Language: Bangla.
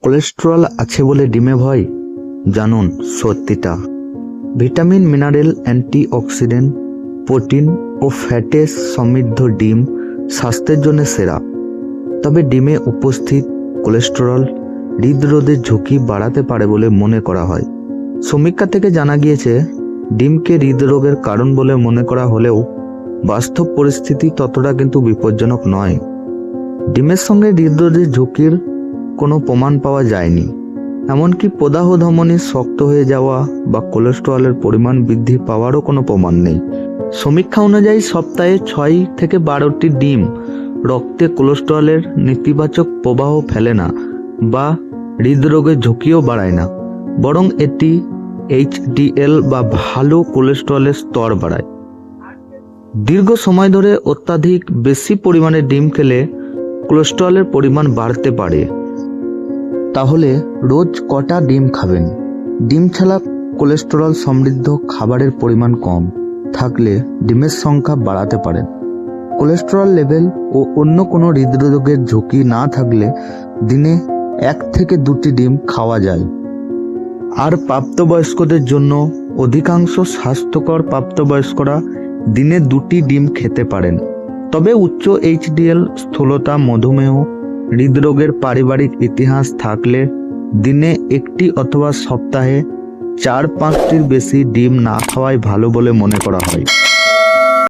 কোলেস্টেরল আছে বলে ডিমে ভয়? জানুন সত্যিটা। ভিটামিন, মিনারেল, অ্যান্টিঅক্সিডেন্ট, প্রোটিন ও ফ্যাটে সমৃদ্ধ ডিম স্বাস্থ্যের জন্য সেরা। তবে ডিমে উপস্থিত কোলেস্টেরল হৃদরোগের ঝুঁকি বাড়াতে পারে বলে মনে করা হয়। সমীক্ষা থেকে জানা গিয়েছে, ডিমকে হৃদরোগের কারণ বলে মনে করা হলেও বাস্তব পরিস্থিতি ততটা কিন্তু বিপজ্জনক নয়। ডিমের সঙ্গে হৃদরোগের ঝুঁকির কোনো প্রমাণ পাওয়া যায়নি। এমনকি প্রদাহ ধমনী শক্ত হয়ে যাওয়া বা কোলেস্টেরলের পরিমাণ বৃদ্ধি পাওয়ারও কোনো প্রমাণ নেই। সমীক্ষা অনুযায়ী সপ্তাহে 6 থেকে 12টি ডিম রক্তে কোলেস্টেরলের নেতিবাচক প্রবাহ ফেলে না বা হৃদরোগের ঝুঁকিও বাড়ায় না, বরং এটি এইচডিএল বা ভালো কোলেস্টেরলের স্তর বাড়ায়। দীর্ঘ সময় ধরে অত্যাধিক বেশি পরিমাণে ডিম খেলে কোলেস্টেরলের পরিমাণ বাড়তে পারে। তাহলে রোজ কটা ডিম খাবেন? ডিম ছাড়া কোলেস্টেরল সমৃদ্ধ খাবারের পরিমাণ কম থাকলে ডিমের সংখ্যা বাড়াতে পারেন। কোলেস্টেরল লেভেল ও অন্য কোনো হৃদরোগের ঝুঁকি না থাকলে দিনে 1 থেকে 2টি ডিম খাওয়া যায়। আর প্রাপ্তবয়স্কদের জন্য অধিকাংশ স্বাস্থ্যকর প্রাপ্তবয়স্করা দিনে 2টি ডিম খেতে পারেন। তবে উচ্চ এইচডিএল, স্থূলতা, মধুমেহ, হৃদরোগের পারিবারিক ইতিহাস থাকলে দিনে 1টি অথবা সপ্তাহে 4-5টির বেশি ডিম না খাওয়াই ভালো বলে মনে করা হয়।